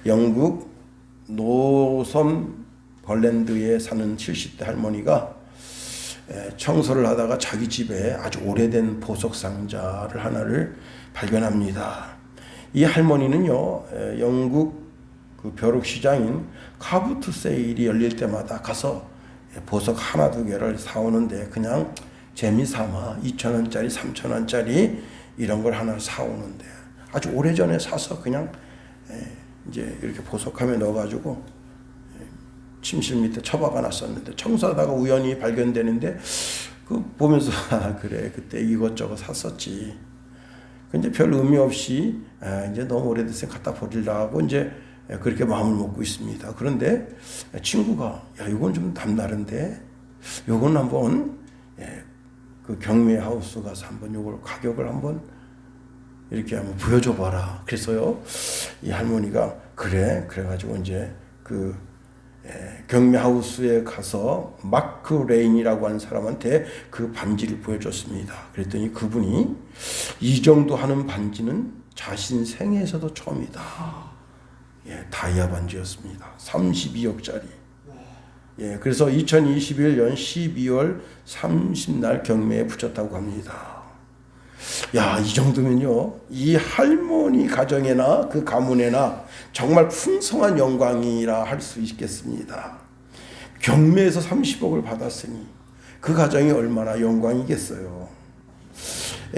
영국 노선벌랜드에 사는 70대 할머니가 청소를 하다가 자기 집에 아주 오래된 보석 상자를 하나를 발견합니다. 이 할머니는요, 영국 그 벼룩시장인 카부트 세일이 열릴 때마다 가서 보석 하나 두 개를 사오는데, 그냥 재미삼아 2,000원짜리 3,000원짜리 이런 걸 하나 사오는데, 아주 오래전에 사서 그냥 이제 이렇게 보석함에 넣어가지고 침실 밑에 처박아 놨었는데, 청소하다가 우연히 발견되는데, 그 보면서 그래, 그때 이것저것 샀었지. 근데 별 의미 없이 이제 너무 오래돼서 갖다 버리려고 이제 그렇게 마음을 먹고 있습니다. 그런데 친구가, 야, 이건 좀 남다른데, 이건 한번 그 경매 하우스 가서 한번 이걸 가격을 한번 이렇게 한번 보여줘 봐라. 그래서요, 이 할머니가 그래가지고 이제 그 경매 하우스에 가서 마크 레인이라고 하는 사람한테 그 반지를 보여줬습니다. 그랬더니 그분이, 이 정도 하는 반지는 자신 생애에서도 처음이다. 다이아 반지였습니다. 32억짜리. 그래서 2021년 12월 30날 경매에 붙였다고 합니다. 야, 이 정도면요, 이 할머니 가정에나 그 가문에나 정말 풍성한 영광이라 할 수 있겠습니다. 경매에서 30억을 받았으니 그 가정이 얼마나 영광이겠어요.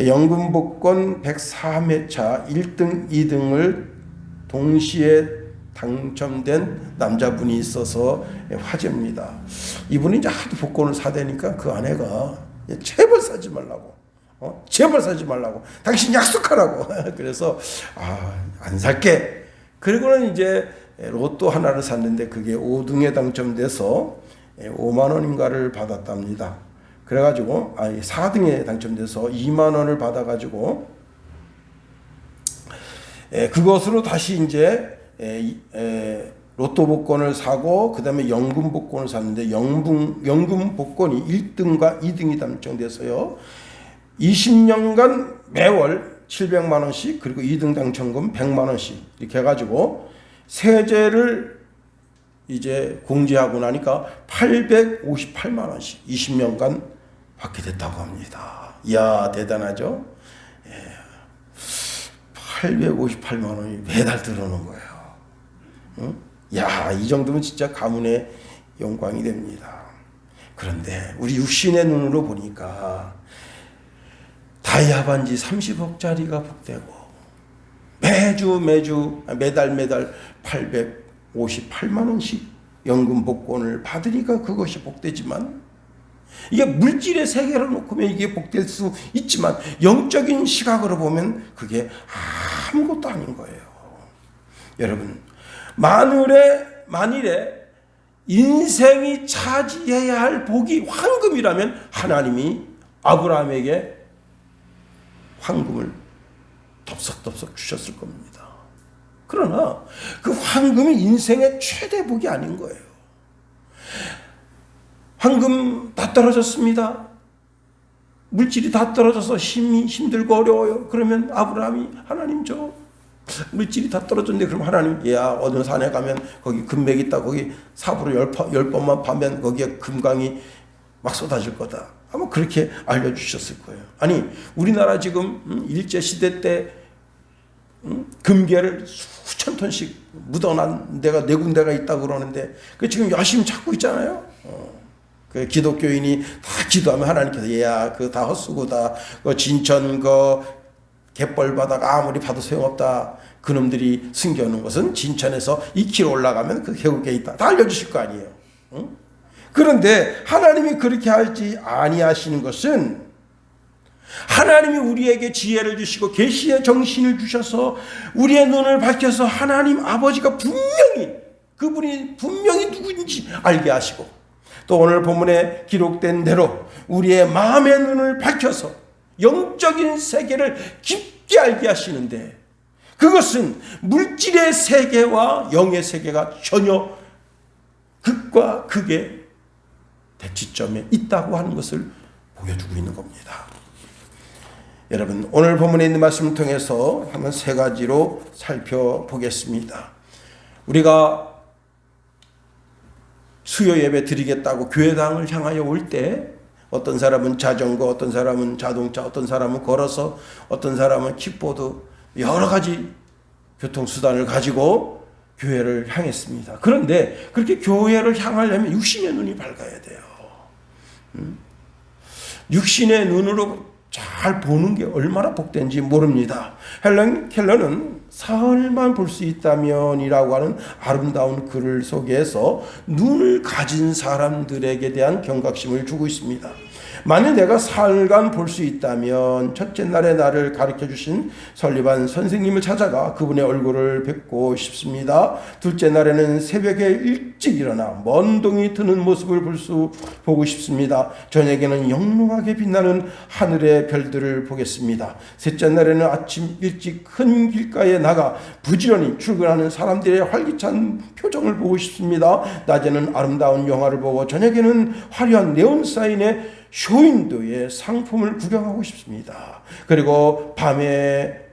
연금 복권 104회차 1등, 2등을 동시에 당첨된 남자분이 있어서 화제입니다. 이분이 이제 하도 복권을 사대니까 그 아내가 제발 사지 말라고, 제발 사지 말라고, 당신 약속하라고. 그래서 안 살게. 그리고는 이제 로또 하나를 샀는데 그게 5등에 당첨돼서 5만 원인가를 받았답니다. 그래가지고 4등에 당첨돼서 2만 원을 받아가지고 그것으로 다시 이제 로또 복권을 사고, 그 다음에 연금 복권을 샀는데, 연금 복권이 1등과 2등이 당첨돼서요, 20년간 매월 700만 원씩, 그리고 2등 당첨금 100만 원씩 이렇게 해가지고 세제를 이제 공제하고 나니까 858만 원씩 20년간 받게 됐다고 합니다. 이야, 대단하죠? 858만 원이 매달 들어오는 거예요. 응? 야, 이 정도면 진짜 가문의 영광이 됩니다. 그런데 우리 육신의 눈으로 보니까 다이아 반지 30억짜리가 복되고, 매달 858만 원씩 연금 복권을 받으니까 그것이 복되지만, 이게 물질의 세계로 놓고면 이게 복될 수 있지만 영적인 시각으로 보면 그게 아무것도 아닌 거예요. 여러분, 만일에 인생이 차지해야 할 복이 황금이라면 하나님이 아브라함에게 황금을 덥석덥석 주셨을 겁니다. 그러나 그 황금이 인생의 최대 복이 아닌 거예요. 황금 다 떨어졌습니다. 물질이 다 떨어져서 힘들고 어려워요. 그러면 아브라함이, 하나님 저 물질이 다 떨어졌는데, 그럼 하나님, 어느 산에 가면 거기 금맥이 있다. 거기 삽으로 10번만 파면 거기에 금강이 막 쏟아질 거다. 아마 그렇게 알려주셨을 거예요. 아니, 우리나라 지금 일제시대 때 금괴를 수천 톤씩 묻어난 데가 4군데가 있다고 그러는데, 그 지금 열심히 찾고 있잖아요. 그 기독교인이 다 기도하면 하나님께서 그거 다 헛수고다. 그 진천 갯벌바다가 아무리 봐도 소용없다. 그놈들이 숨겨놓은 것은 진천에서 2km 올라가면 그 계곡에 있다. 다 알려주실 거 아니에요. 응? 그런데 하나님이 그렇게 할지 아니하시는 것은, 하나님이 우리에게 지혜를 주시고 계시의 정신을 주셔서 우리의 눈을 밝혀서 하나님 아버지가 그분이 분명히 누구인지 알게 하시고, 또 오늘 본문에 기록된 대로 우리의 마음의 눈을 밝혀서 영적인 세계를 깊게 알게 하시는데, 그것은 물질의 세계와 영의 세계가 전혀 극과 극의 대치점에 있다고 하는 것을 보여주고 있는 겁니다. 여러분, 오늘 본문에 있는 말씀을 통해서 한번 3가지로 살펴보겠습니다. 우리가 수요 예배 드리겠다고 교회당을 향하여 올 때 어떤 사람은 자전거, 어떤 사람은 자동차, 어떤 사람은 걸어서, 어떤 사람은 킥보드, 여러 가지 교통수단을 가지고 교회를 향했습니다. 그런데 그렇게 교회를 향하려면 육신의 눈이 밝아야 돼요. 육신의 눈으로 잘 보는 게 얼마나 복된지 모릅니다. 헬런 켈러는 사흘만 볼 수 있다면이라고 하는 아름다운 글을 소개해서 눈을 가진 사람들에게 대한 경각심을 주고 있습니다. 만일 내가 사흘간 볼 수 있다면 첫째 날에 나를 가르쳐 주신 설리반 선생님을 찾아가 그분의 얼굴을 뵙고 싶습니다. 둘째 날에는 새벽에 일찍 일어나 먼 동이 트는 모습을 보고 싶습니다. 저녁에는 영롱하게 빛나는 하늘의 별들을 보겠습니다. 셋째 날에는 아침 일찍 큰 길가에 나가 부지런히 출근하는 사람들의 활기찬 표정을 보고 싶습니다. 낮에는 아름다운 영화를 보고 저녁에는 화려한 네온 사인의 쇼윈도의 상품을 구경하고 싶습니다. 그리고 밤에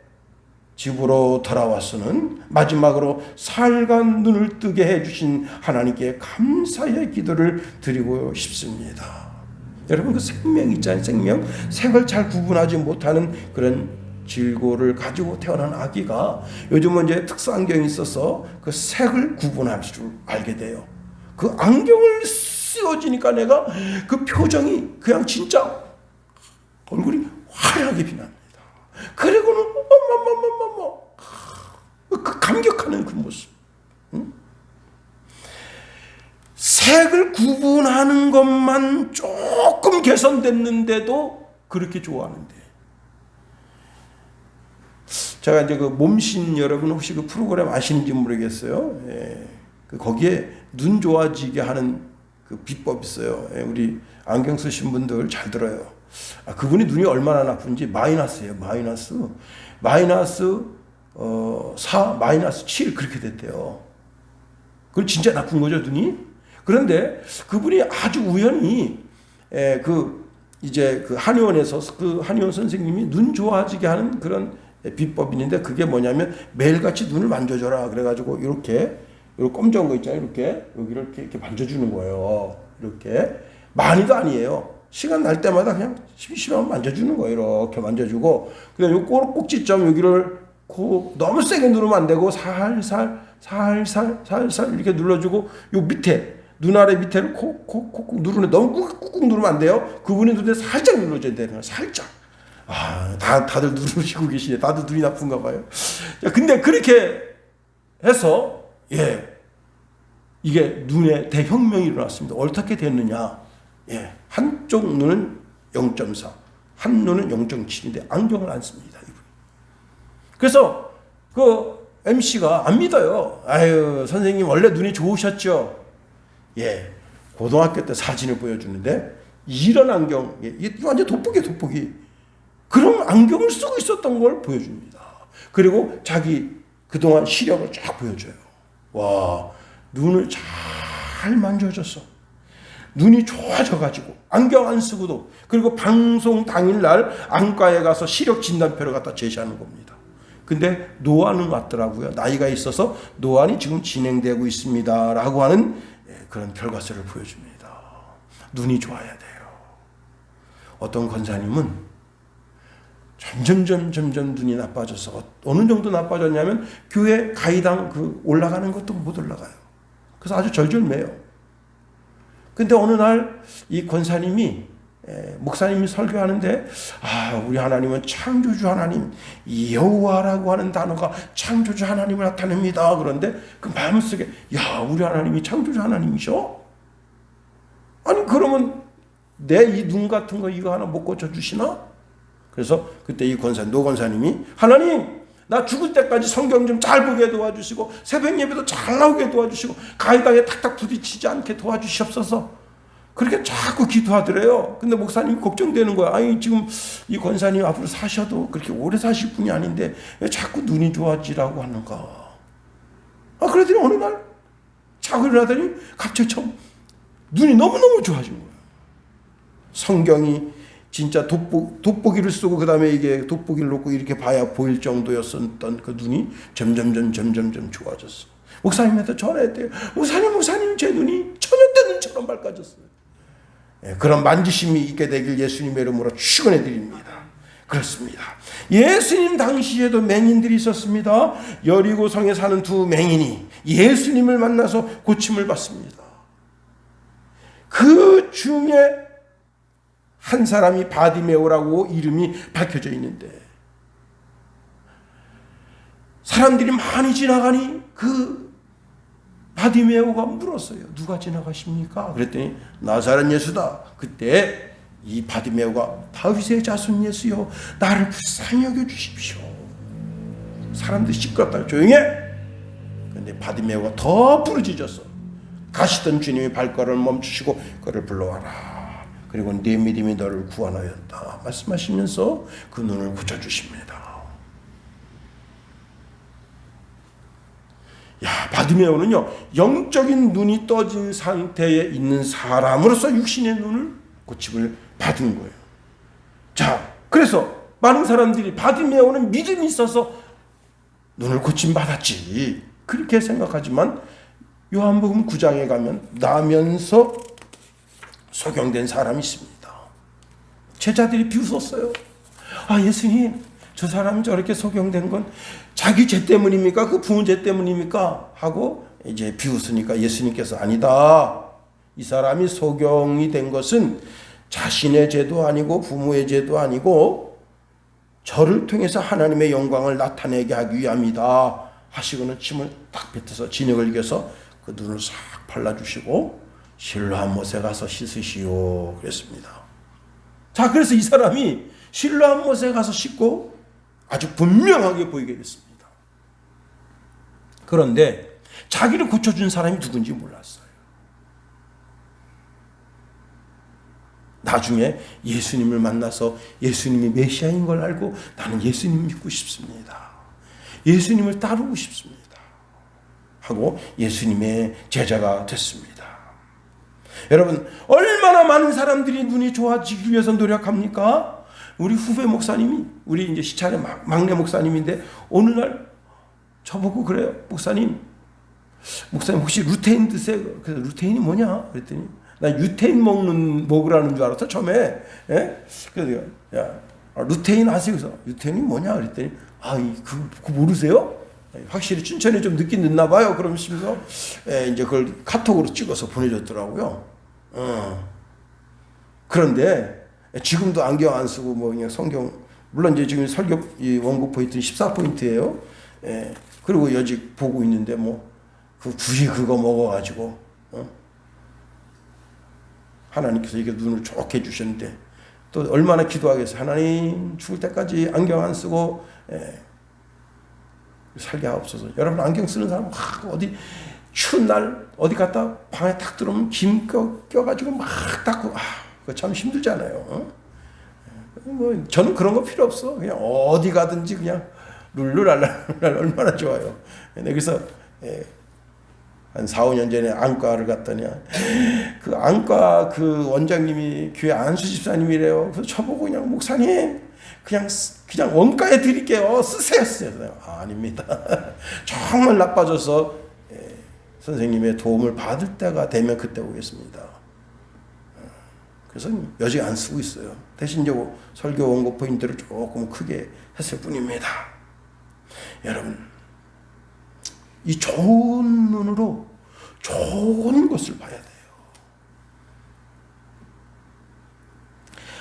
집으로 돌아와서는 마지막으로 사흘간 눈을 뜨게 해주신 하나님께 감사의 기도를 드리고 싶습니다. 여러분, 그 생명 있잖아요. 생명. 색을 잘 구분하지 못하는 그런 질고를 가지고 태어난 아기가 요즘은 이제 특수 안경이 있어서 그 색을 구분할 줄 알게 돼요. 그 안경을 씌워지니까 내가 그 표정이 그냥 진짜 얼굴이 화려하게 빛납니다. 그리고는 그 감격하는 그 모습. 색을 구분하는 것만 조금 개선됐는데도 그렇게 좋아하는데, 제가 이제 그 몸신 여러분 혹시 그 프로그램 아시는지 모르겠어요. 예. 거기에 눈 좋아지게 하는 그 비법 있어요. 예. 우리 안경 쓰신 분들 잘 들어요. 그분이 눈이 얼마나 나쁜지 마이너스예요. 마이너스 4, 마이너스 7 그렇게 됐대요. 그건 진짜 나쁜 거죠, 눈이. 그런데 그분이 아주 우연히 그 한의원에서 그 한의원 선생님이 눈 좋아지게 하는 그런 비법이 있는데, 그게 뭐냐면 매일같이 눈을 만져줘라 그래가지고 이렇게 검정한 거 있잖아요. 이렇게 여기를 이렇게 만져주는 거예요. 이렇게 많이도 아니에요. 시간 날 때마다 그냥 심심하면 만져주는 거예요. 이렇게 만져주고, 그다음 요 꼭지점 여기를 너무 세게 누르면 안 되고 살살 이렇게 눌러주고, 요 밑에 눈 아래 밑에를 콕콕콕 누르는, 너무 꾹꾹 누르면 안 돼요. 그분의 눈에 살짝 눌러줘야 되는 거예요. 살짝. 다들 누르시고 계시네. 다들 눈이 나쁜가 봐요. 자, 근데 그렇게 해서 이게 눈에 대혁명이 일어났습니다. 어떻게 됐느냐? 한쪽 눈은 0.4, 한 눈은 0.7인데 안경을 안 씁니다. 그래서 그 MC가 안 믿어요. 아유, 선생님 원래 눈이 좋으셨죠? 고등학교 때 사진을 보여주는데 이런 안경, 이게 완전 돋보기. 그런 안경을 쓰고 있었던 걸 보여줍니다. 그리고 자기 그동안 시력을 쫙 보여줘요. 와, 눈을 잘 만져줬어. 눈이 좋아져가지고 안경 안 쓰고도, 그리고 방송 당일날 안과에 가서 시력 진단표를 갖다 제시하는 겁니다. 근데 노안은 왔더라고요. 나이가 있어서 노안이 지금 진행되고 있습니다 라고 하는 그런 결과서를 보여줍니다. 눈이 좋아야 돼요. 어떤 권사님은 점점 눈이 나빠져서, 어느 정도 나빠졌냐면 교회 가이당 올라가는 것도 못 올라가요. 그래서 아주 절절매요. 근데 어느 날 이 권사님이, 목사님이 설교하는데, 우리 하나님은 창조주 하나님, 여호와라고 하는 단어가 창조주 하나님을 나타냅니다. 그런데 그 마음속에, 우리 하나님이 창조주 하나님이셔? 아니, 그러면 내 이 눈 같은 거 이거 하나 못 고쳐주시나? 그래서 그때 이 노 권사님이, 하나님, 나 죽을 때까지 성경 좀 잘 보게 도와주시고 새벽 예배도 잘 나오게 도와주시고 가이당에 탁탁 부딪히지 않게 도와주시옵소서. 그렇게 자꾸 기도하더래요. 근데 목사님이 걱정되는 거야. 아니, 지금 이 권사님 앞으로 사셔도 그렇게 오래 사실 분이 아닌데 왜 자꾸 눈이 좋아지라고 하는가? 그러더니 어느 날 자고 일어나더니 갑자기 눈이 너무너무 좋아진 거예요. 성경이 진짜 돋보기를 쓰고 그다음에 이게 돋보기를 놓고 이렇게 봐야 보일 정도였었던 그 눈이 점점 좋아졌어. 목사님한테 전화했대요. 목사님 제 눈이 처녀때 눈처럼 밝아졌어요. 그런 만지심이 있게 되길 예수님의 이름으로 축원해 드립니다. 그렇습니다. 예수님 당시에도 맹인들이 있었습니다. 여리고성에 사는 두 맹인이 예수님을 만나서 고침을 받습니다. 그 중에 한 사람이 바디메오라고 이름이 밝혀져 있는데, 사람들이 많이 지나가니 그 바디메오가 물었어요. 누가 지나가십니까? 그랬더니 나사렛 예수다. 그때 이 바디메오가 다윗의 자손 예수여, 나를 불쌍히 여겨주십시오. 사람들이 시끄럽다고 조용해. 그런데 바디메오가 더 부르짖었어. 가시던 주님이 발걸음을 멈추시고 그를 불러와라. 그리고 네 믿음이 너를 구원하였다 말씀하시면서 그 눈을 고쳐주십니다. 바디메오는요, 영적인 눈이 떠진 상태에 있는 사람으로서 육신의 눈을 고침을 받은 거예요. 자, 그래서 많은 사람들이 바디메오는 믿음이 있어서 눈을 고침 받았지 그렇게 생각하지만, 요한복음 9장에 가면 나면서 소경된 사람이 있습니다. 제자들이 비웃었어요. 예수님, 저 사람이 저렇게 소경된 건 자기 죄 때문입니까? 그 부모 죄 때문입니까? 하고 이제 비웃으니까 예수님께서 아니다. 이 사람이 소경이 된 것은 자신의 죄도 아니고 부모의 죄도 아니고 저를 통해서 하나님의 영광을 나타내게 하기 위함이다 하시고는 침을 딱 뱉어서 진흙을 이겨서 그 눈을 싹 발라주시고 실로암 못에 가서 씻으시오 그랬습니다. 자, 그래서 이 사람이 실로암 못에 가서 씻고 아주 분명하게 보이게 됐습니다. 그런데 자기를 고쳐준 사람이 누군지 몰랐어요. 나중에 예수님을 만나서 예수님이 메시아인 걸 알고 나는 예수님 믿고 싶습니다. 예수님을 따르고 싶습니다. 하고 예수님의 제자가 됐습니다. 여러분, 얼마나 많은 사람들이 눈이 좋아지기 위해서 노력합니까? 우리 후배 목사님이, 우리 이제 시찰의 막내 목사님인데 어느 날 저보고 그래요. 목사님 혹시 루테인 드세요? 그래서 루테인이 뭐냐? 그랬더니 나 유테인 먹으라는 줄 알았어 처음에. 그래서 루테인 아세요? 그래서 루테인이 뭐냐? 그랬더니 그거 모르세요? 확실히 춘천에 좀 늦긴 늦나 봐요. 그러면서 이제 그걸 카톡으로 찍어서 보내줬더라고요. 그런데 지금도 안경 안 쓰고 그냥 성경, 물론 이제 지금 설교 원고 포인트는 14포인트예요. 그리고 여직 보고 있는데 굳이 그거 먹어가지고 하나님께서 이게 눈을 좋게 해주셨는데 또 얼마나 기도하겠어요. 하나님, 죽을 때까지 안경 안 쓰고 살게 하옵소서. 여러분, 안경 쓰는 사람 어디 추운 날 어디 갔다 방에 딱 들어오면 김 껴가지고 막 닦고 그거 참 힘들잖아요. 저는 그런 거 필요 없어. 그냥 어디 가든지 그냥 룰루랄라 얼마나 좋아요. 그래서 한 4, 5년 전에 안과를 갔더니 그 안과 그 원장님이 교회 안수 집사님이래요. 그래서 저보고 그냥 목사님 그냥 원가에 드릴게요. 쓰세요. 아닙니다. 정말 나빠져서 선생님의 도움을 받을 때가 되면 그때 오겠습니다. 그래서 여직 안 쓰고 있어요. 대신 이제 설교 원고 포인트를 조금 크게 했을 뿐입니다. 여러분, 이 좋은 눈으로 좋은 것을 봐야 돼요.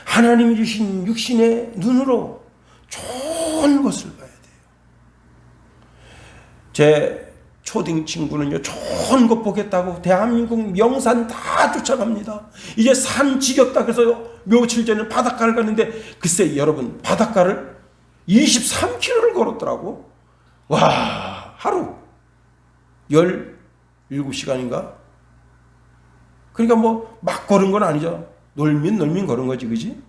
하나님이 주신 육신의 눈으로 좋은 것을 봐야 돼요. 제 초딩 친구는요, 좋은 것 보겠다고 대한민국 명산 다 쫓아갑니다. 이제 산 지겹다 그래서 며칠 전에 바닷가를 갔는데 글쎄 여러분, 바닷가를 23km를 걸었더라고. 와, 하루 17시간인가? 그러니까 막 걸은 건 아니죠. 놀민 걸은 거지, 그지?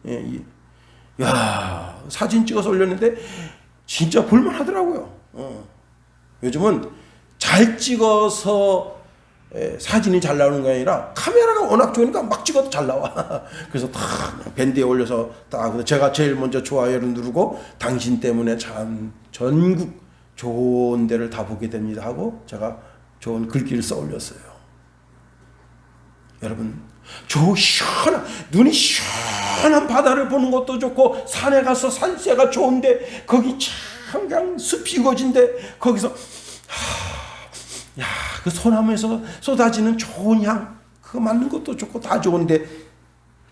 야, 사진 찍어서 올렸는데 진짜 볼만하더라고요. 요즘은 잘 찍어서 사진이 잘 나오는 게 아니라 카메라가 워낙 좋으니까 막 찍어도 잘 나와. 그래서 다 밴드에 올려서 딱 제가 제일 먼저 좋아요를 누르고 당신 때문에 참 전국 좋은 데를 다 보게 됩니다 하고 제가 좋은 글귀를 써올렸어요. 여러분, 눈이 시원한 바다를 보는 것도 좋고, 산에 가서 산세가 좋은데 거기 참 그냥 숲이 우거진데 거기서 그 소나무에서 쏟아지는 좋은 향 그거 맡는 것도 좋고 다 좋은데,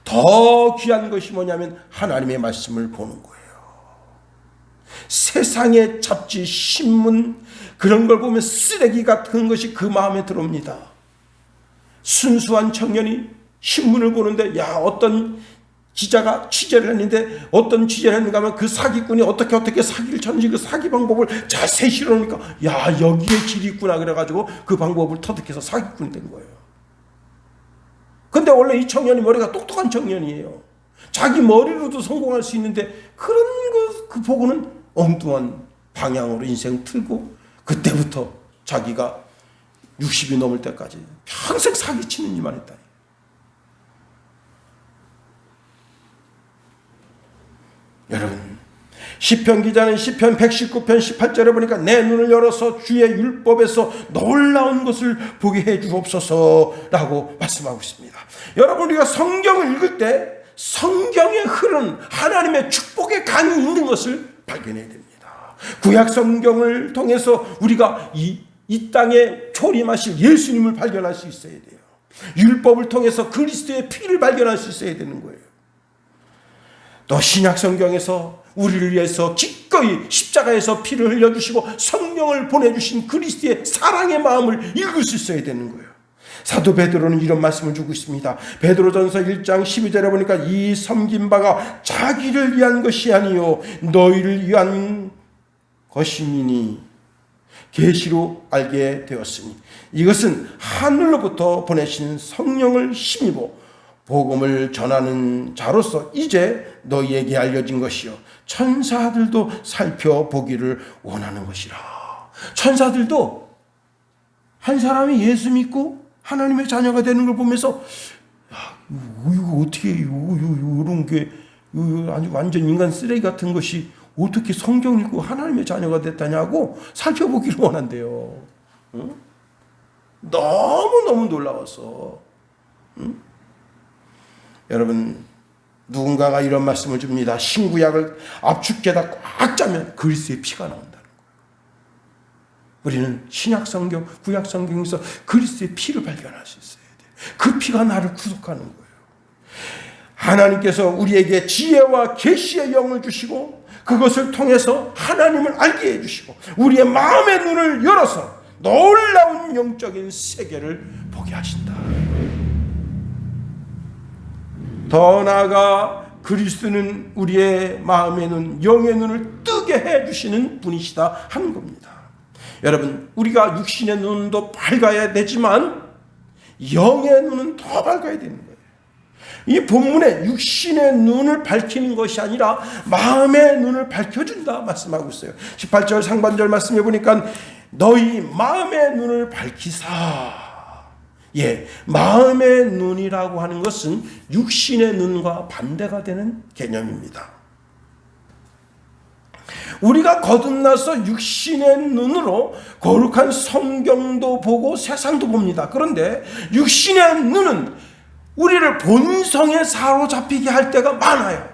더 귀한 것이 뭐냐면 하나님의 말씀을 보는 거예요. 세상의 잡지, 신문 그런 걸 보면 쓰레기 같은 것이 그 마음에 들어옵니다. 순수한 청년이 신문을 보는데, 어떤 기자가 취재를 했는데, 어떤 취재를 했는가 하면 그 사기꾼이 어떻게 사기를 쳤는지 그 사기 방법을 자세히 실어놓으니까, 여기에 길이 있구나 그래가지고 그 방법을 터득해서 사기꾼이 된 거예요. 근데 원래 이 청년이 머리가 똑똑한 청년이에요. 자기 머리로도 성공할 수 있는데, 그런 그 보고는 엉뚱한 방향으로 인생 틀고, 그때부터 자기가 60이 넘을 때까지 평생 사기치는 일만 했다. 여러분, 시편 기자는 시편 119편 18절에 보니까 내 눈을 열어서 주의 율법에서 놀라운 것을 보게 해 주옵소서라고 말씀하고 있습니다. 여러분, 우리가 성경을 읽을 때 성경에 흐른 하나님의 축복의 강이 있는 것을 발견해야 됩니다. 구약 성경을 통해서 우리가 이 땅에 초림하실 예수님을 발견할 수 있어야 돼요. 율법을 통해서 그리스도의 피를 발견할 수 있어야 되는 거예요. 또 신약 성경에서 우리를 위해서 기꺼이 십자가에서 피를 흘려주시고 성령을 보내주신 그리스도의 사랑의 마음을 읽을 수 있어야 되는 거예요. 사도 베드로는 이런 말씀을 주고 있습니다. 베드로전서 1장 12절에 보니까 이 섬긴 바가 자기를 위한 것이 아니요 너희를 위한 것이니 계시로 알게 되었으니 이것은 하늘로부터 보내신 성령을 힘입어 복음을 전하는 자로서 이제 너희에게 알려진 것이요 천사들도 살펴보기를 원하는 것이라. 천사들도 한 사람이 예수 믿고 하나님의 자녀가 되는 걸 보면서 이거 어떻게 이런 게 아주 완전 인간 쓰레기 같은 것이 어떻게 성경 읽고 하나님의 자녀가 됐다냐고 살펴보기를 원한대요. 응? 너무너무 놀라워서. 응? 여러분, 누군가가 이런 말씀을 줍니다. 신구약을 압축해다 꽉 짜면 그리스도의 피가 나온다는 거예요. 우리는 신약 성경, 구약 성경에서 그리스도의 피를 발견할 수 있어야 돼요. 그 피가 나를 구속하는 거예요. 하나님께서 우리에게 지혜와 계시의 영을 주시고 그것을 통해서 하나님을 알게 해주시고 우리의 마음의 눈을 열어서 놀라운 영적인 세계를 보게 하신다. 더 나아가 그리스도는 우리의 마음의 눈, 영의 눈을 뜨게 해주시는 분이시다 하는 겁니다. 여러분, 우리가 육신의 눈도 밝아야 되지만 영의 눈은 더 밝아야 되는 거예요. 이 본문에 육신의 눈을 밝히는 것이 아니라 마음의 눈을 밝혀준다 말씀하고 있어요. 18절 상반절 말씀해 보니까 너희 마음의 눈을 밝히사. 마음의 눈이라고 하는 것은 육신의 눈과 반대가 되는 개념입니다. 우리가 거듭나서 육신의 눈으로 거룩한 성경도 보고 세상도 봅니다. 그런데 육신의 눈은 우리를 본성에 사로잡히게 할 때가 많아요.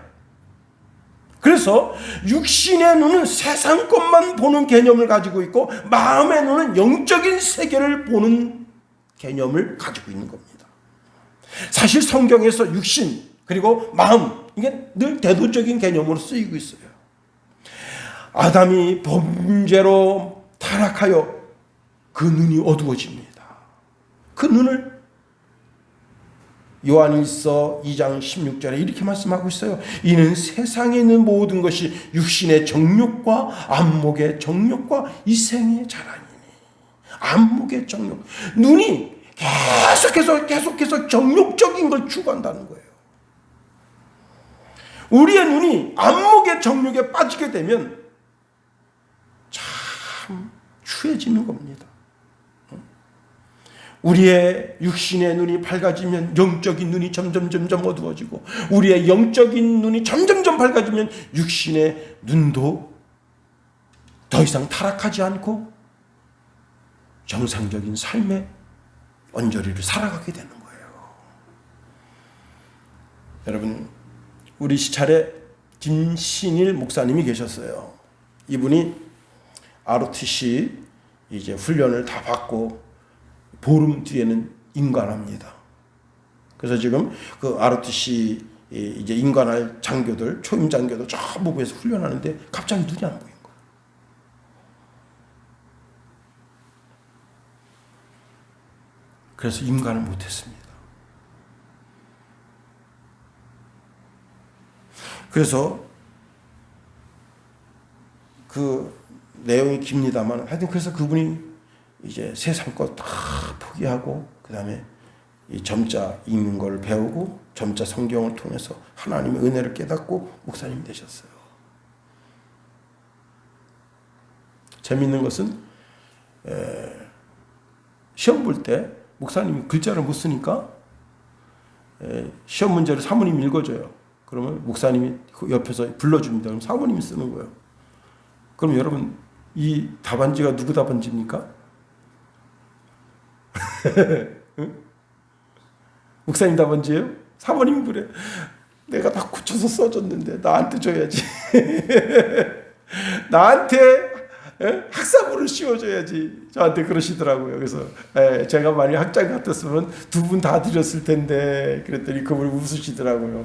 그래서 육신의 눈은 세상 것만 보는 개념을 가지고 있고 마음의 눈은 영적인 세계를 보는 개념을 가지고 있는 겁니다. 사실 성경에서 육신 그리고 마음 이게 늘 대도적인 개념으로 쓰이고 있어요. 아담이 범죄로 타락하여 그 눈이 어두워집니다. 그 눈을 요한일서 2장 16절에 이렇게 말씀하고 있어요. 이는 세상에 있는 모든 것이 육신의 정욕과 안목의 정욕과 이생의 자랑이니. 안목의 정욕. 눈이 계속해서 정욕적인 걸 추구한다는 거예요. 우리의 눈이 안목의 정욕에 빠지게 되면 참 추해지는 겁니다. 우리의 육신의 눈이 밝아지면 영적인 눈이 점점 어두워지고 우리의 영적인 눈이 점점 밝아지면 육신의 눈도 더 이상 타락하지 않고 정상적인 삶의 언저리를 살아가게 되는 거예요. 여러분, 우리 시찰에 김신일 목사님이 계셨어요. 이분이 ROTC 이제 훈련을 다 받고 보름 뒤에는 임관합니다. 그래서 지금 그 ROTC 이제 임관할 장교들, 초임 장교들 전부 구해서 훈련하는데 갑자기 눈이 안 보인 거예요. 그래서 임관을 못했습니다. 그래서 그 내용이 깁니다만 하여튼 그래서 그분이 이제 세상 것 다 포기하고 그 다음에 이 점자 읽는 걸 배우고 점자 성경을 통해서 하나님의 은혜를 깨닫고 목사님이 되셨어요. 재미있는 것은 시험 볼 때 목사님이 글자를 못 쓰니까 시험 문제를 사모님이 읽어줘요. 그러면 목사님이 그 옆에서 불러줍니다. 그럼 사모님이 쓰는 거예요. 그럼 여러분 이 답안지가 누구 답안지입니까? 응? 목사님 답안지예요? 사모님 그래. 내가 다 고쳐서 써줬는데 나한테 줘야지. 나한테 학사부를 씌워줘야지. 저한테 그러시더라고요. 그래서 제가 만약 학장 같았으면 두 분 다 드렸을 텐데 그랬더니 그분이 웃으시더라고요.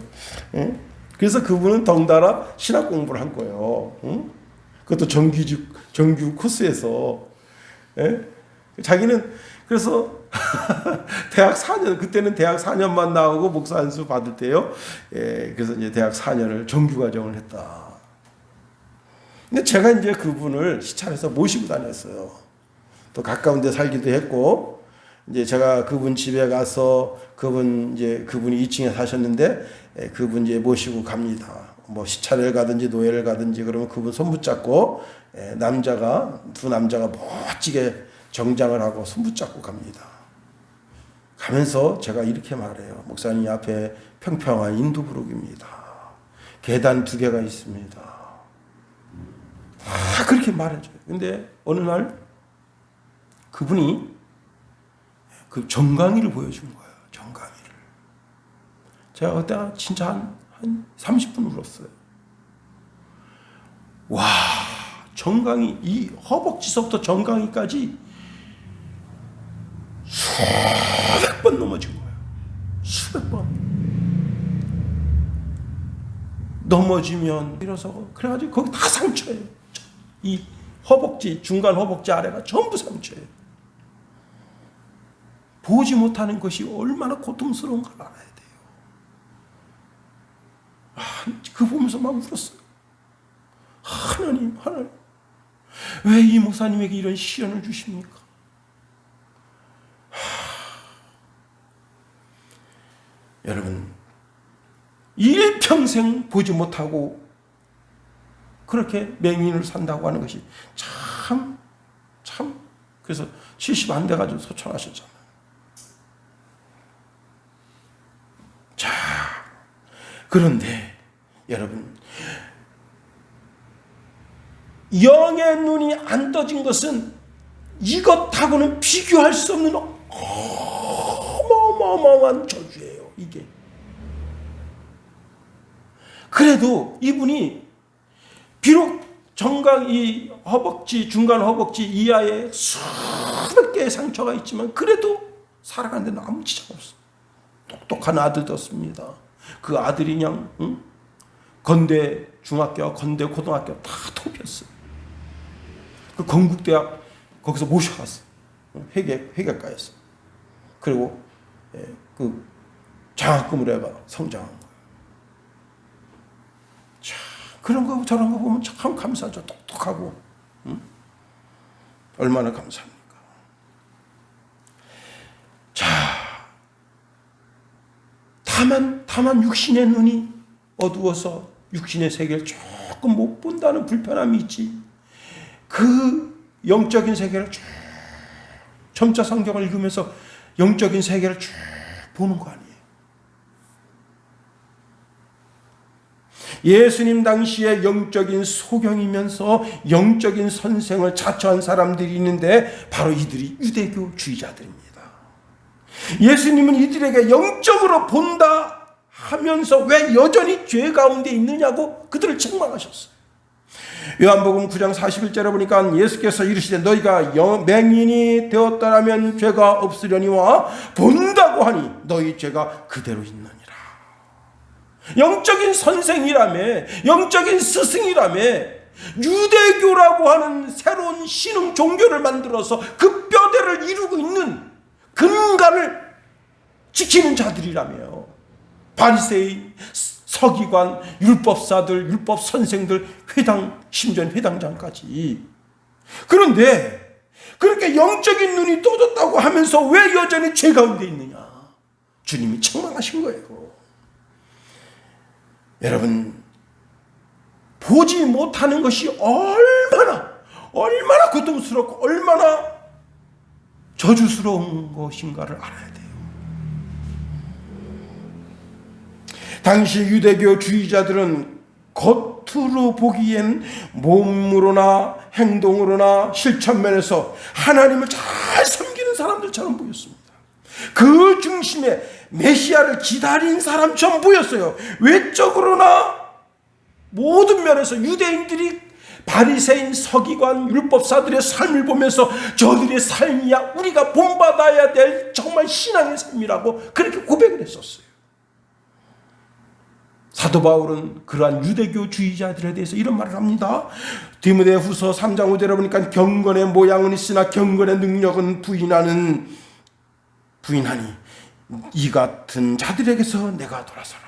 그래서 그분은 덩달아 신학 공부를 한 거예요. 그것도 정규 코스에서. 자기는 그래서 대학 4년, 그때는 대학 4년만 나오고 목사 안수 받을 때요. 그래서 이제 대학 4년을 정규 과정을 했다. 근데 제가 이제 그분을 시찰해서 모시고 다녔어요. 또 가까운 데 살기도 했고, 이제 제가 그분 집에 가서 그분이 2층에 사셨는데, 그분 이제 모시고 갑니다. 뭐 시찰을 가든지 노예를 가든지 그러면 그분 손 붙잡고, 두 남자가 멋지게 정장을 하고 손 붙잡고 갑니다. 가면서 제가 이렇게 말해요. 목사님 앞에 평평한 인두부룩입니다. 계단 2개가 있습니다. 그렇게 말해줘요. 근데 어느 날 그분이 그 정강이를 보여준 거예요. 정강이를. 제가 그때 진짜 한 30분 울었어요. 와, 정강이, 이 허벅지서부터 정강이까지 수백 번 넘어진 거예요. 수백 번. 넘어지면 일어서고 그래가지고 거기 다 상처예요. 이 허벅지, 중간 허벅지 아래가 전부 상처예요. 보지 못하는 것이 얼마나 고통스러운 걸 알아야 돼요. 그거 보면서 막 울었어요. 하나님, 왜 이 목사님에게 이런 시련을 주십니까? 여러분, 일평생 보지 못하고 그렇게 맹인을 산다고 하는 것이 참 그래서 70 안 돼가지고 소천하셨잖아요. 자, 그런데 여러분, 영의 눈이 안 떠진 것은 이것하고는 비교할 수 없는 어마어마한 저주예요. 이게. 그래도 이분이 비록 정강 이 허벅지, 중간 허벅지 이하에 수백 개의 상처가 있지만 그래도 살아가는 데는 아무 지장 없어. 똑똑한 아들이었습니다. 그 아들이 그냥 건대 중학교와 건대 고등학교 다 톱이었어요. 그 건국대학 거기서 모셔갔어. 회계과였어. 그리고 그 장학금을 해가 성장한 거예요. 참, 그런 거 저런 거 보면 참 감사하죠. 똑똑하고. 얼마나 감사합니까? 자, 다만 육신의 눈이 어두워서 육신의 세계를 조금 못 본다는 불편함이 있지. 그 영적인 세계를 쭉 점자 성경을 읽으면서 영적인 세계를 쭉 보는 거 아니에요. 예수님 당시에 영적인 소경이면서 영적인 선생을 자처한 사람들이 있는데 바로 이들이 유대교주의자들입니다. 예수님은 이들에게 영적으로 본다 하면서 왜 여전히 죄 가운데 있느냐고 그들을 책망하셨어요. 요한복음 9장 41절에 보니까 예수께서 이르시되 너희가 맹인이 되었다라면 죄가 없으려니와 본다고 하니 너희 죄가 그대로 있느니라. 영적인 선생이라며, 영적인 스승이라며, 유대교라고 하는 새로운 신흥 종교를 만들어서 그 뼈대를 이루고 있는 근간을 지키는 자들이라며, 바리새인, 서기관, 율법사들, 율법 선생들, 회당, 심지어 회당장까지. 그런데 그렇게 영적인 눈이 떠졌다고 하면서 왜 여전히 죄 가운데 있느냐? 주님이 책망하신 거예요. 여러분, 보지 못하는 것이 얼마나 고통스럽고 얼마나 저주스러운 것인가를 알아야 돼요. 당시 유대교 주의자들은 겉으로 보기엔 몸으로나 행동으로나 실천면에서 하나님을 잘 섬기는 사람들처럼 보였습니다. 그 중심에 메시아를 기다린 사람처럼 보였어요. 외적으로나 모든 면에서 유대인들이 바리새인, 서기관, 율법사들의 삶을 보면서 저들의 삶이야 우리가 본받아야 될 정말 신앙의 삶이라고 그렇게 고백을 했었어요. 사도 바울은 그러한 유대교주의자들에 대해서 이런 말을 합니다. 디모데후서 3장 5절에 보니까 경건의 모양은 있으나 경건의 능력은 부인하니 이 같은 자들에게서 내가 돌아서라.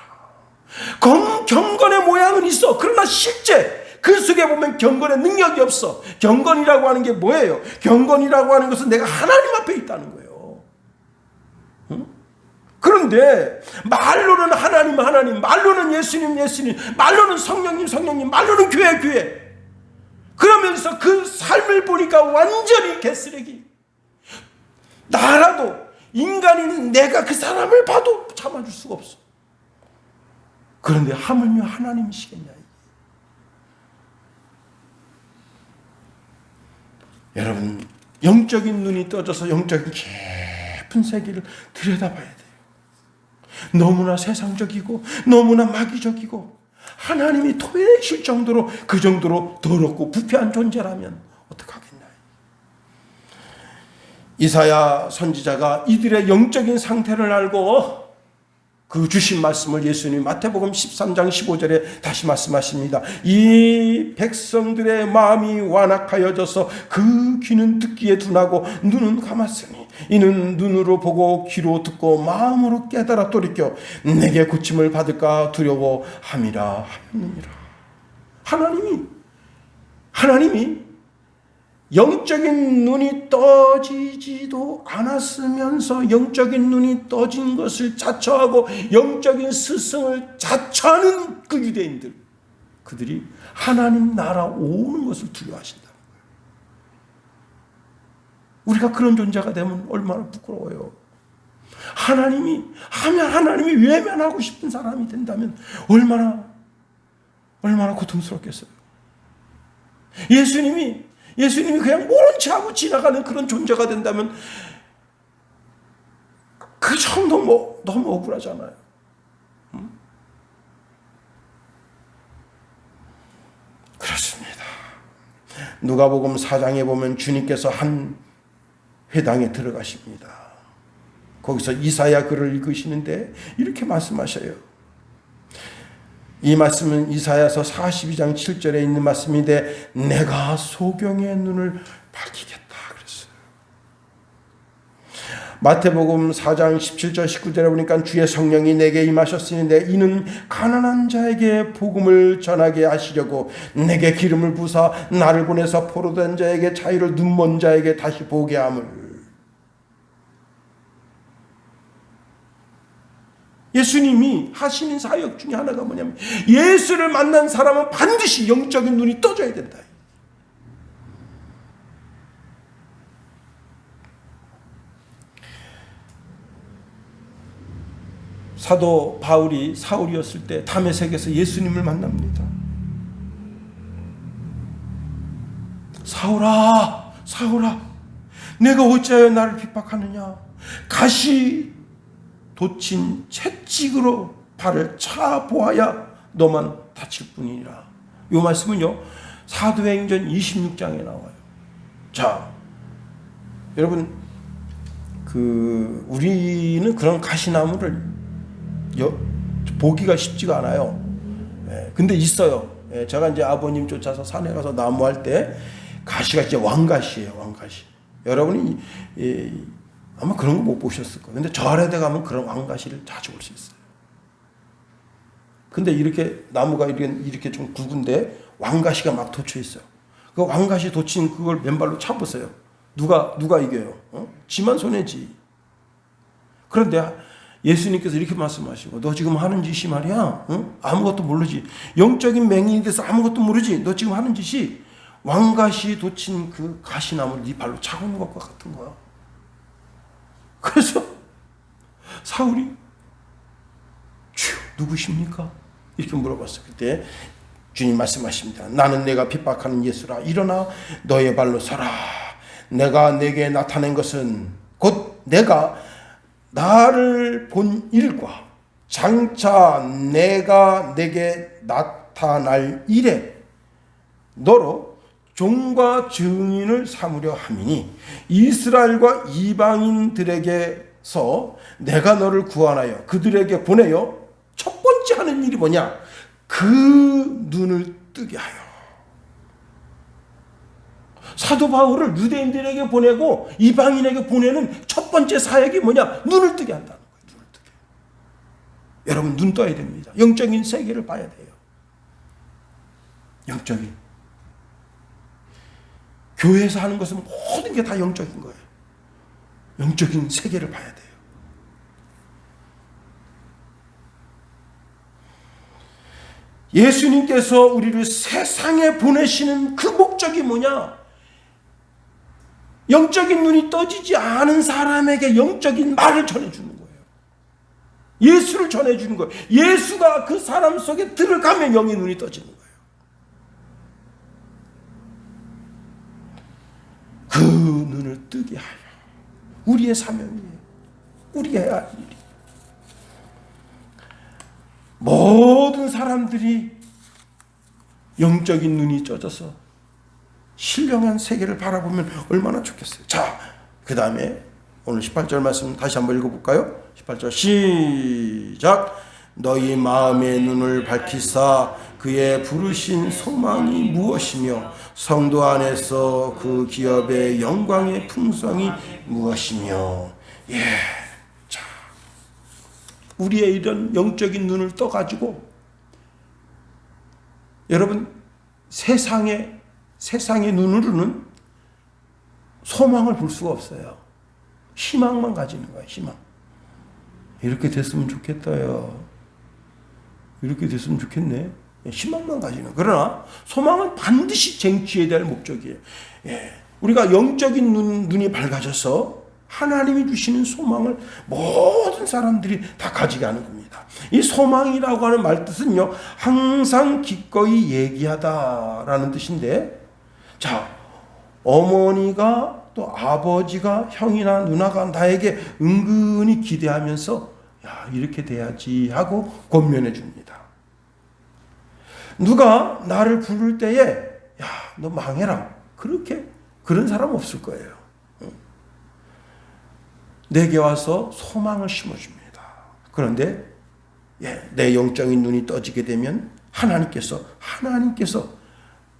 경건의 모양은 있어. 그러나 실제 그 속에 보면 경건의 능력이 없어. 경건이라고 하는 게 뭐예요? 경건이라고 하는 것은 내가 하나님 앞에 있다는 거예요. 그런데 말로는 하나님, 말로는 예수님, 말로는 성령님, 말로는 교회. 그러면서 그 삶을 보니까 완전히 개쓰레기. 나라도 인간인 내가 그 사람을 봐도 참아줄 수가 없어. 그런데 하물며 하나님이시겠냐. 여러분, 영적인 눈이 떠져서 영적인 깊은 세계를 들여다봐야 돼요. 너무나 세상적이고 너무나 마귀적이고 하나님이 토해내실 정도로 그 정도로 더럽고 부패한 존재라면 어떡하겠나요? 이사야 선지자가 이들의 영적인 상태를 알고 그 주신 말씀을 예수님이 마태복음 13장 15절에 다시 말씀하십니다. 이 백성들의 마음이 완악하여져서 그 귀는 듣기에 둔하고 눈은 감았으니 이는 눈으로 보고 귀로 듣고 마음으로 깨달아 돌이켜 내게 고침을 받을까 두려워함이라 하였느니라. 하나님이 영적인 눈이 떠지지도 않았으면서 영적인 눈이 떠진 것을 자처하고 영적인 스승을 자처하는 그 유대인들, 그들이 하나님 나라 오는 것을 두려워하신다. 우리가 그런 존재가 되면 얼마나 부끄러워요. 하나님이 외면하고 싶은 사람이 된다면 얼마나 고통스럽겠어요. 예수님이 그냥 모른 체 하고 지나가는 그런 존재가 된다면 그 참 너무 억울하잖아요. 그렇습니다. 누가복음 4장에 보면 주님께서 한 회당에 들어가십니다. 거기서 이사야 글을 읽으시는데 이렇게 말씀하셔요. 이 말씀은 이사야서 42장 7절에 있는 말씀인데 내가 소경의 눈을 밝히겠다 그랬어요. 마태복음 4장 17절 19절에 보니까 주의 성령이 내게 임하셨으니 이는 가난한 자에게 복음을 전하게 하시려고 내게 기름을 부사 나를 보내서 포로된 자에게 자유를 눈먼 자에게 다시 보게 함을. 예수님이 하시는 사역 중에 하나가 뭐냐면 예수를 만난 사람은 반드시 영적인 눈이 떠져야 된다. 사도 바울이 사울이었을 때 다메섹에서 예수님을 만납니다. 사울아, 사울아, 내가 어찌하여 나를 핍박하느냐? 가시 돋친 채찍으로 발을 차 보아야 너만 다칠 뿐이니라. 이 말씀은요, 사도행전 26장에 나와요. 자, 여러분, 우리는 그런 가시나무를 보기가 쉽지가 않아요. 근데 있어요. 제가 이제 아버님 쫓아서 산에 가서 나무할 때 가시가 이제 왕가시예요, 왕가시. 여러분이 아마 그런 거 못 보셨을 거예요. 근데 절에다 가면 그런 왕가시를 자주 볼 수 있어요. 근데 이렇게 나무가 이렇게 좀 굵은데 왕가시가 막 돋쳐 있어요. 그 왕가시 돋친 그걸 맨발로 차보세요. 누가 이겨요? 지만 손해지. 그런데 예수님께서 이렇게 말씀하시고, 너 지금 하는 짓이 말이야, 아무것도 모르지. 영적인 맹인이 돼서 아무것도 모르지. 너 지금 하는 짓이 왕가시 돋친 그 가시나무를 네 발로 차고 있는 것과 같은 거야. 그래서 사울이 주여 누구십니까? 이렇게 물어봤어요. 그때 주님 말씀하십니다. 나는 내가 핍박하는 예수라. 일어나 너의 발로 서라. 내가 내게 나타낸 것은 곧 내가 나를 본 일과 장차 내가 내게 나타날 일에 너로 종과 증인을 삼으려 함이니 이스라엘과 이방인들에게서 내가 너를 구원하여 그들에게 보내어 첫 번째 하는 일이 뭐냐? 그 눈을 뜨게 하여. 사도 바울을 유대인들에게 보내고 이방인에게 보내는 첫 번째 사역이 뭐냐? 눈을 뜨게 한다는 거예요. 눈을 뜨게. 여러분 눈 떠야 됩니다. 영적인 세계를 봐야 돼요. 영적인. 교회에서 하는 것은 모든 게 다 영적인 거예요. 영적인 세계를 봐야 돼요. 예수님께서 우리를 세상에 보내시는 그 목적이 뭐냐? 영적인 눈이 떠지지 않은 사람에게 영적인 말을 전해주는 거예요. 예수를 전해주는 거예요. 예수가 그 사람 속에 들어가면 영의 눈이 떠지는 거예요. 그 눈을 뜨게 하여. 우리의 사명이에요. 우리가 해야 할 일이. 모든 사람들이 영적인 눈이 떠져서 신령한 세계를 바라보면 얼마나 좋겠어요. 자, 그 다음에 오늘 18절 말씀 다시 한번 읽어볼까요? 18절 시작. 너희 마음의 눈을 밝히사 그의 부르신 소망이 무엇이며 성도 안에서 그 기업의 영광의 풍성이 무엇이며. 예, 자, 우리의 이런 영적인 눈을 떠가지고 여러분 세상의 눈으로는 소망을 볼 수가 없어요. 희망만 가지는 거예요. 희망. 이렇게 됐으면 좋겠다요. 이렇게 됐으면 좋겠네. 희망만 가지는. 그러나 소망은 반드시 쟁취해야 될 목적이에요. 예. 우리가 영적인 눈이 밝아져서 하나님이 주시는 소망을 모든 사람들이 다 가지게 하는 겁니다. 이 소망이라고 하는 말 뜻은요, 항상 기꺼이 얘기하다라는 뜻인데, 자, 어머니가 또 아버지가 형이나 누나가 나에게 은근히 기대하면서 야, 이렇게 돼야지 하고 권면해 줍니다. 누가 나를 부를 때에 야, 너 망해라. 그런 사람 없을 거예요. 내게 와서 소망을 심어줍니다. 그런데 내 영적인 눈이 떠지게 되면 하나님께서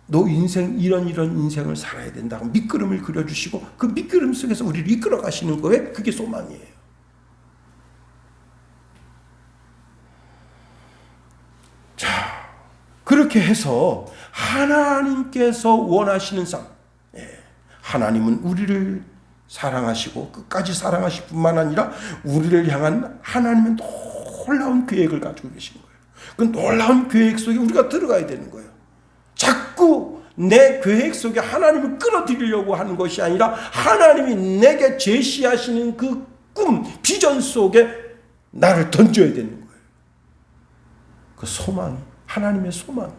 너 인생 이런 인생을 살아야 된다고 밑그림을 그려주시고 그 밑그림 속에서 우리를 이끌어 가시는 거예요. 그게 소망이에요. 자, 그렇게 해서 하나님께서 원하시는 삶, 하나님은 우리를 사랑하시고 끝까지 사랑하실 뿐만 아니라 우리를 향한 하나님의 놀라운 계획을 가지고 계신 거예요. 그 놀라운 계획 속에 우리가 들어가야 되는 거예요. 자꾸 내 계획 속에 하나님을 끌어들이려고 하는 것이 아니라 하나님이 내게 제시하시는 그 꿈, 비전 속에 나를 던져야 되는 거예요. 그 소망이, 하나님의 소망.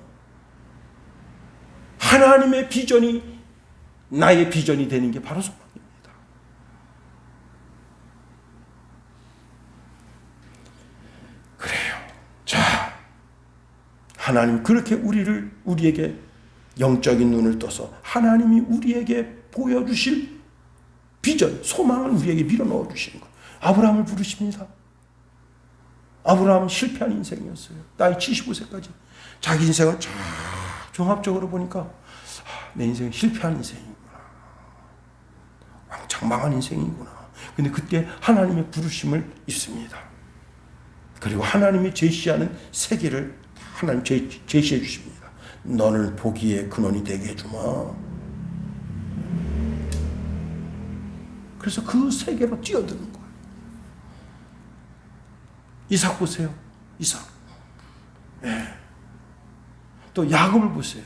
하나님의 비전이 나의 비전이 되는 게 바로 소망입니다. 그래요. 자, 하나님 그렇게 우리에게 영적인 눈을 떠서 하나님이 우리에게 보여주실 비전, 소망을 우리에게 밀어넣어 주시는 거예요. 아브라함을 부르십니다. 아브라함은 실패한 인생이었어요. 나이 75세까지. 자기 인생을 쫙 종합적으로 보니까 내 인생은 실패한 인생이구나. 왕창 망한 인생이구나. 근데 그때 하나님의 부르심을 입습니다. 그리고 하나님이 제시하는 세계를 하나님 제시해 주십니다. 너를 보기에 근원이 되게 해주마. 그래서 그 세계로 뛰어드는 거예요. 이삭 보세요. 이삭. 네. 또 야곱을 보세요.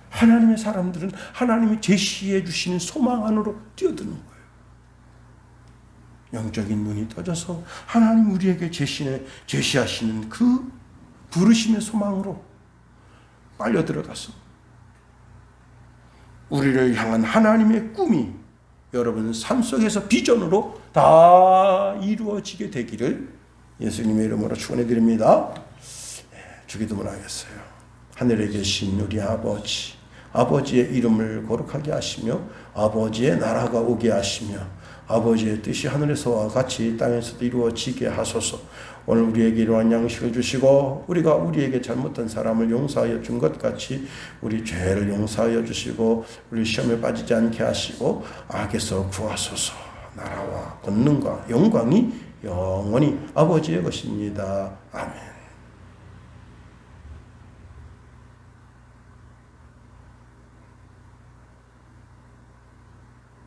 하나님의 사람들은 하나님이 제시해 주시는 소망 안으로 뛰어드는 거예요. 영적인 눈이 떠져서 하나님 우리에게 제시하시는 그 부르심의 소망으로 빨려 들어가서 우리를 향한 하나님의 꿈이 여러분 삶 속에서 비전으로 다 이루어지게 되기를 예수님의 이름으로 축원해 드립니다. 주기도문 하겠어요. 하늘에 계신 우리 아버지, 아버지의 이름을 거룩하게 하시며 아버지의 나라가 오게 하시며 아버지의 뜻이 하늘에서와 같이 땅에서도 이루어지게 하소서. 오늘 우리에게 이러한 양식을 주시고 우리가 우리에게 잘못한 사람을 용서하여 준 것 같이 우리 죄를 용서하여 주시고 우리 시험에 빠지지 않게 하시고 악에서 구하소서. 나라와 권능과 영광이 영원히 아버지의 것입니다. 아멘.